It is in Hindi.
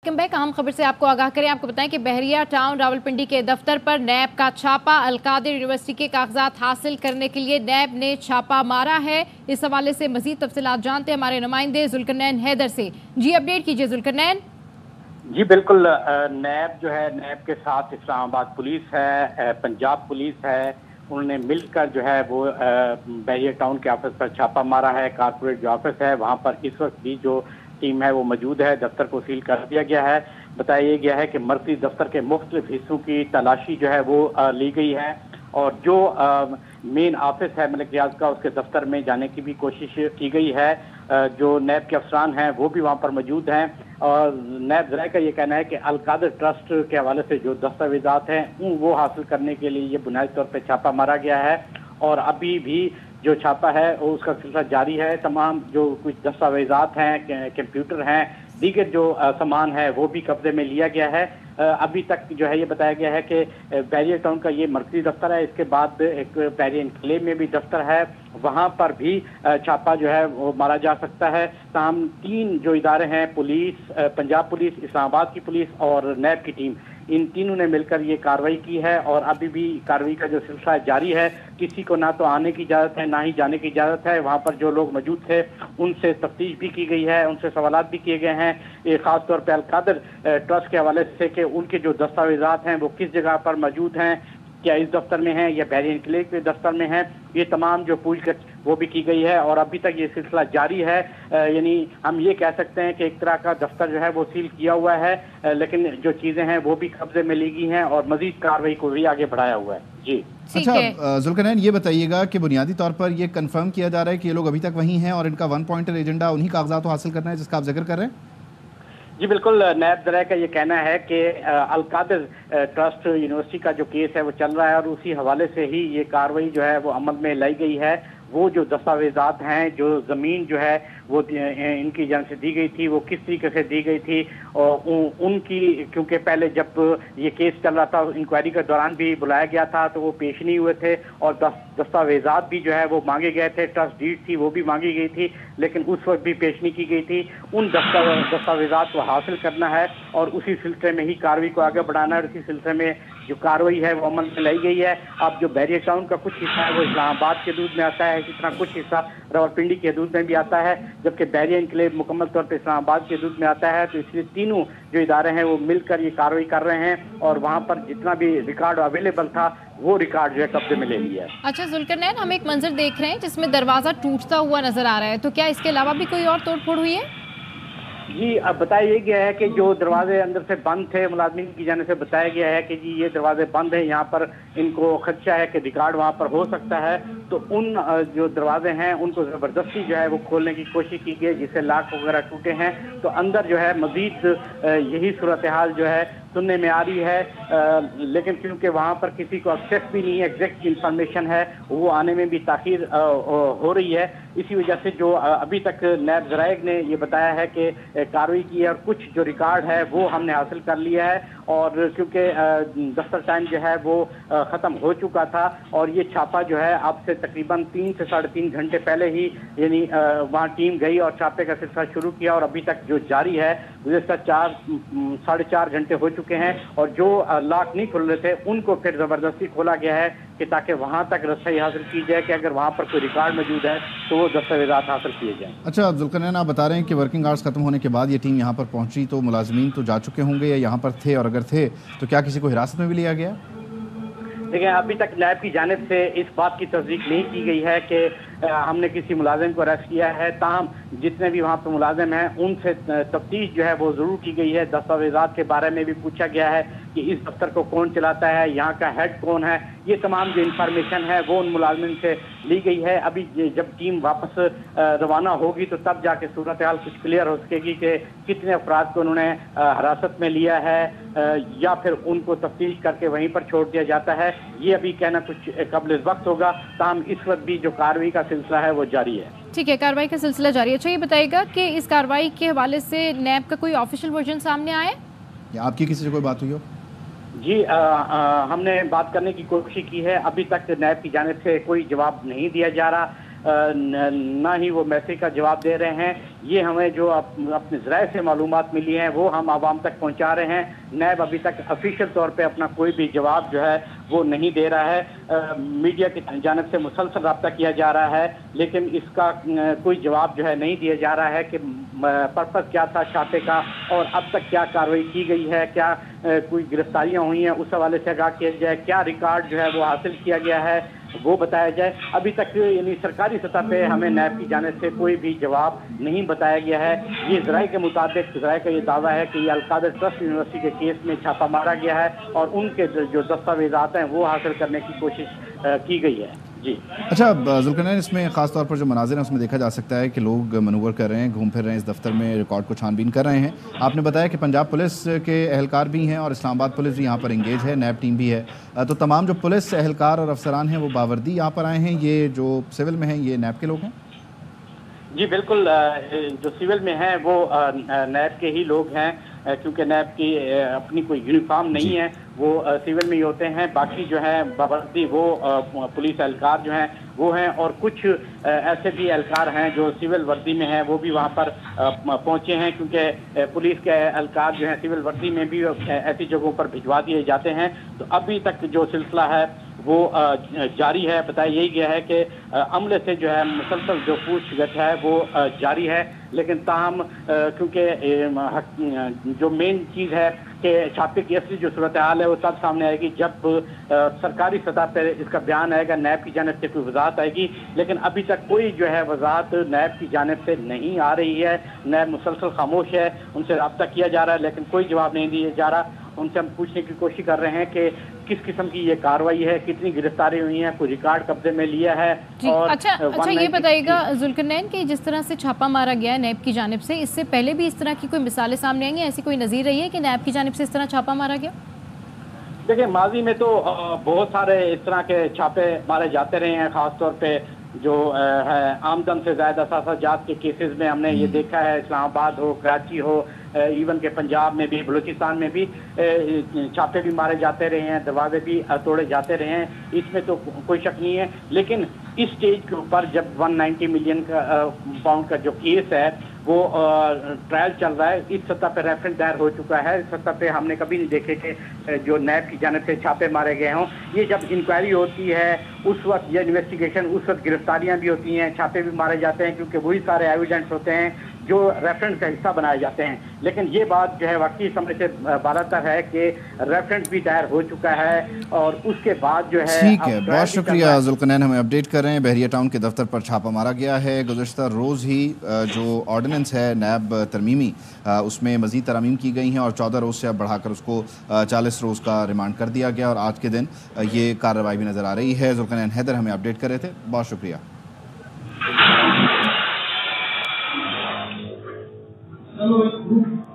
Welcome back. अहम खबर से आपको आगाह करें, आपको बताएं कि बहरिया टाउन रावलपिंडी के दफ्तर पर नैब का छापा। अलकादिर यूनिवर्सिटी के कागजात हासिल करने के लिए नैब ने छापा मारा है। इस हवाले से मजीद तफसीलात जानते हैं हमारे नुमाइंदे जुल्करनैन हैदर से। जी अपडेट कीजिए जुल्करनैन। जी बिल्कुल, नैब जो है, नैब के साथ इस्लामाबाद पुलिस है, पंजाब पुलिस है, उन्होंने मिलकर जो है वो बहरिया टाउन के ऑफिस पर छापा मारा है। कारपोरेट जो ऑफिस है वहां पर इस वक्त भी जो टीम है वो मौजूद है। दफ्तर को सील कर दिया गया है। बताया गया है कि मरकजी दफ्तर के मुख्तलिफ हिस्सों की तलाशी जो है वो ली गई है और जो मेन ऑफिस है मलिक रियाज का, उसके दफ्तर में जाने की भी कोशिश की गई है। जो नैब के अफसरान हैं वो भी वहाँ पर मौजूद हैं और नैब ज़राए का ये कहना है कि अलकादिर ट्रस्ट के हवाले से जो दस्तावेजात हैं वो हासिल करने के लिए ये बुनियादी तौर पर छापा मारा गया है और अभी भी जो छापा है वो उसका सिलसिला जारी है। तमाम जो कुछ दस्तावेजात हैं, कंप्यूटर हैं, दीगर जो सामान है वो भी कब्जे में लिया गया है। अभी तक जो है ये बताया गया है कि बहरिया टाउन का ये मरकजी दफ्तर है, इसके बाद एक बहरिया एनक्लेव में भी दफ्तर है, वहां पर भी छापा जो है वो मारा जा सकता है। तमाम 3 जो इदारे हैं, पुलिस, पंजाब पुलिस, इस्लामाबाद की पुलिस और नैब की टीम, इन तीनों ने मिलकर ये कार्रवाई की है और अभी भी कार्रवाई का जो सिलसिला जारी है। किसी को ना तो आने की इजाज़त है ना ही जाने की इजाज़त है। वहाँ पर जो लोग मौजूद थे उनसे तफ्तीश भी की गई है, उनसे सवालात भी किए गए हैं। ये खासतौर पर अलकादिर ट्रस्ट के हवाले से कि उनके जो दस्तावेजात हैं वो किस जगह पर मौजूद हैं, क्या इस दफ्तर में है या बहरिया एनक्लेव के दफ्तर में है, ये तमाम जो पूछताछ वो भी की गई है और अभी तक ये सिलसिला जारी है। यानी हम ये कह सकते हैं कि एक तरह का दफ्तर जो है वो सील किया हुआ है, लेकिन जो चीजें हैं वो भी कब्जे में ली गई हैं और मजीद कार्रवाई को भी आगे बढ़ाया हुआ है। जी अच्छा जुल्करनैन, ये बताइएगा कि बुनियादी तौर पर ये कंफर्म किया जा रहा है कि ये लोग अभी तक वहीं हैं और इनका 1 पॉइंटर एजेंडा उन्हीं कागजात को हासिल करना है जिसका आप जिक्र कर रहे हैं? जी बिल्कुल, नैब ज़राए का ये कहना है कि अलकादिर ट्रस्ट यूनिवर्सिटी का जो केस है वो चल रहा है और उसी हवाले से ही ये कार्रवाई जो है वो अमल में लाई गई है। वो जो दस्तावेजात हैं, जो ज़मीन जो है वो इनकी जान से दी गई थी, वो किस तरीके से दी गई थी और उनकी, क्योंकि पहले जब ये केस चल रहा था इंक्वायरी के दौरान भी बुलाया गया था तो वो पेश नहीं हुए थे और दस्तावेजात भी जो है वो मांगे गए थे, ट्रस्ट डीड थी वो भी मांगी गई थी, लेकिन उस वक्त भी पेश नहीं की गई थी। उन दस्तावेजात को हासिल करना है और उसी सिलसिले में ही कार्रवाई को आगे बढ़ाना है और इसी सिलसिले में जो कार्रवाई है वो अमल में लाई गई है। अब जो बहरिया टाउन का कुछ हिस्सा है वो इस्लामाबाद के हदूद में आता है, इसी तरह कुछ हिस्सा रावलपिंडी के हदूद में भी आता है, जबकि बहरिया एनक्लेव मुकम्मल तौर पर इस्लामाबाद के हदूद में आता है। तो इसलिए तीनों जो इदारे हैं वो मिलकर ये कार्रवाई कर रहे हैं और वहाँ पर जितना भी रिकॉर्ड अवेलेबल था वो रिकॉर्ड जो है कब्जे में ले लिया है। अच्छा जुल्करनैन, हम एक मंजर देख रहे हैं जिसमें दरवाजा टूटता हुआ नजर आ रहा है, तो क्या इसके अलावा भी कोई और तोड़फोड़ हुई है? जी, अब बताया गया है कि जो दरवाजे अंदर से बंद थे, मुलाजमीन की जाने से बताया गया है कि जी ये दरवाजे बंद है, यहाँ पर इनको खदशा है कि रिकॉर्ड वहाँ पर हो सकता है, तो उन जो दरवाजे हैं उनको ज़बरदस्ती जो है वो खोलने की कोशिश की गई, जिससे लॉक वगैरह टूटे हैं। तो अंदर जो है मजीद यही सूरत हाल जो है सुनने में आ रही है, लेकिन क्योंकि वहाँ पर किसी को एक्सेस भी नहीं है, एग्जैक्ट इंफॉर्मेशन है वो आने में भी ताखीर हो रही है। इसी वजह से जो अभी तक नैब ज़राए ने ये बताया है कि कार्रवाई की है और कुछ जो रिकॉर्ड है वो हमने हासिल कर लिया है और क्योंकि दफ्तर टाइम जो है वो ख़त्म हो चुका था और ये छापा जो है अब से तकरीबन 3 से 3.5 घंटे पहले ही यानी वहाँ टीम गई और छापे का सिलसिला शुरू किया और अभी तक जो जारी है गुज़श्ता 4-4.5 घंटे हो चुके हैं और जो लॉक नहीं खुल रहे थे उनको फिर ज़बरदस्ती खोला गया है कि ताकि वहाँ तक रसाई हासिल की जाए कि अगर वहाँ पर कोई रिकॉर्ड मौजूद है तो वो दस्तावेजात हासिल किए जाएँ। अच्छा जुल्करनैन, आप बता रहे हैं कि वर्किंग आवर्स खत्म होने के बाद ये टीम यहाँ पर पहुँची, तो मुलाजमीन तो जा चुके होंगे या यहाँ पर थे, और अगर थे तो क्या किसी को हिरासत में भी लिया गया? देखिए, अभी तक नैब की जानिब से इस बात की तस्दीक नहीं की गई है कि हमने किसी मुलाजिम को अरेस्ट किया है। ताहम जितने भी वहाँ पर मुलाजिम हैं उनसे तफ्तीश जो है वो ज़रूर की गई है। दस्तावेजात के बारे में भी पूछा गया है कि इस दफ्तर को कौन चलाता है, यहाँ का हेड कौन है, ये तमाम जो इंफॉर्मेशन है वो उन मुलाजिम से ली गई है। अभी जब टीम वापस रवाना होगी तो तब जाके सूरत हाल कुछ क्लियर हो सकेगी कि कितने अफराद को उन्होंने हिरासत में लिया है या फिर उनको तफ्तीश करके वहीं पर छोड़ दिया जाता है, ये अभी कहना कुछ कबल वक्त होगा। ताहम इस वक्त भी जो कार्रवाई का सिलसिला है वो जारी है। ठीक है, कार्रवाई का सिलसिला जारी है। अच्छा ये बताइएगा कि इस कार्रवाई के हवाले से नैब का कोई ऑफिशियल वर्जन सामने आया या आपकी किसी से कोई बात हुई हो? जी हमने बात करने की कोशिश की है, अभी तक नैब की जानिब से कोई जवाब नहीं दिया जा रहा। ना ही वो मैसेज का जवाब दे रहे हैं। ये हमें जो अपने ज़राए से मालूमात मिली हैं वो हम आवाम तक पहुंचा रहे हैं। नैब अभी तक ऑफिशियल तौर पे अपना कोई भी जवाब जो है वो नहीं दे रहा है। मीडिया की जानिब से मुसलसल रब्ता किया जा रहा है, लेकिन इसका कोई जवाब जो है नहीं दिया जा रहा है कि पर्पस क्या था छापे का और अब तक क्या कार्रवाई की गई है, क्या कोई गिरफ्तारियां हुई हैं, उस हवाले से आगाह किया जाए, क्या रिकॉर्ड जो है वो हासिल किया गया है वो बताया जाए। अभी तक यानी सरकारी सतह पे हमें नैब की जानिब से कोई भी जवाब नहीं बताया गया है। ये ज़राए के मुताबिक ज़राए का ये दावा है कि ये अलकादर ट्रस्ट यूनिवर्सिटी के केस में छापा मारा गया है और उनके जो दस्तावेजात हैं वो हासिल करने की कोशिश की गई है। जी अच्छा जुल्करनैन, इसमें खास तौर पर जो मनाजिर हैं उसमें देखा जा सकता है कि लोग मनूवर कर रहे हैं, घूम फिर रहे हैं इस दफ्तर में, रिकॉर्ड को छानबीन कर रहे हैं। आपने बताया कि पंजाब पुलिस के एहलकार भी हैं और इस्लामाबाद पुलिस भी यहाँ पर इंगेज है, नैब टीम भी है। तो तमाम जो पुलिस एहलकार और अफसरान हैं वो बावर्दी यहाँ पर आए हैं, ये जो सिविल में हैं ये नैब के लोग हैं? जी बिल्कुल, जो सिविल में हैं वो नैब के ही लोग हैं, क्योंकि नैब की अपनी कोई यूनिफॉर्म नहीं है, वो सिविल में ही होते हैं। बाकी जो है बावर्दी वो पुलिस एहलकार जो हैं वो हैं, और कुछ ऐसे भी एहलकार हैं जो सिविल वर्दी में हैं, वो भी वहाँ पर पहुँचे हैं, क्योंकि पुलिस के एहलकार जो हैं सिविल वर्दी में भी ऐसी जगहों पर भिजवा दिए जाते हैं। तो अभी तक जो सिलसिला है वो जारी है। बताया यही गया है कि अमले से जो है मुसलसल जो पूछगछ है वो जारी है, लेकिन ताहम क्योंकि जो मेन चीज़ है कि छापे की असली जो सूरत हाल है वो तब सामने आएगी जब सरकारी सतह पर इसका बयान आएगा, नैब की जानिब से कोई वजाहत आएगी। लेकिन अभी तक कोई जो है वजाहत नैब की जानिब से नहीं आ रही है। नैब मुसलसल खामोश है, उनसे रब्ता किया जा रहा है लेकिन कोई जवाब नहीं दिया जा रहा। उनसे हम पूछने की कोशिश कर रहे हैं कि किस किस्म की ये कार्रवाई है, कितनी गिरफ्तारी हुई है, कोई रिकॉर्ड कब्जे में लिया है। और अच्छा ये बताइएगा जुल्करनैन कि जिस तरह से छापा मारा गया है नैब की जानिब से, इससे पहले भी इस तरह की कोई मिसालें सामने आई हैं? ऐसी कोई नज़ीर रही है कि नैब की जानिब से इस तरह छापा मारा गया? देखिए, माजी में तो बहुत सारे इस तरह के छापे मारे जाते रहे हैं, खासतौर पे जो है आमदन से ज़्यादा असासाजात के केसेस में हमने ये देखा है। इस्लामाबाद हो, कराची हो, इवन के पंजाब में भी, बलूचिस्तान में भी छापे भी मारे जाते रहे हैं, दरवाजे भी तोड़े जाते रहे हैं, इसमें तो कोई शक नहीं है। लेकिन इस स्टेज के ऊपर जब 190 मिलियन पाउंड का जो केस है वो ट्रायल चल रहा है, इस सतह पर रेफरेंस दायर हो चुका है। इस सतह पे हमने कभी नहीं देखे कि जो नैब की जानिब से छापे मारे गए हों। ये जब इंक्वायरी होती है उस वक्त, ये इन्वेस्टिगेशन उस वक्त गिरफ्तारियां भी होती हैं, छापे भी मारे जाते हैं, क्योंकि वही सारे एविडेंस होते हैं जो रेफरेंस का हिस्सा बनाए जाते हैं। लेकिन ये बात जो है वाकई समझ से बालातर है कि रेफरेंस भी दायर हो चुका है और उसके बाद जो है। ठीक है, बहुत शुक्रिया जुल्करनैन, हमें अपडेट कर रहे हैं। बहरिया टाउन के दफ्तर पर छापा मारा गया है। गुज़श्ता रोज़ ही जो ऑर्डिनेंस है नैब तरमीमी, उसमें मज़ीद तरमीम की गई हैं और 14 रोज़ से अब बढ़ाकर उसको 40 रोज़ का रिमांड कर दिया गया और आज के दिन ये कार्रवाई भी नज़र आ रही है। जुल्करनैन हैदर हमें अपडेट कर रहे थे, बहुत शुक्रिया। Hello,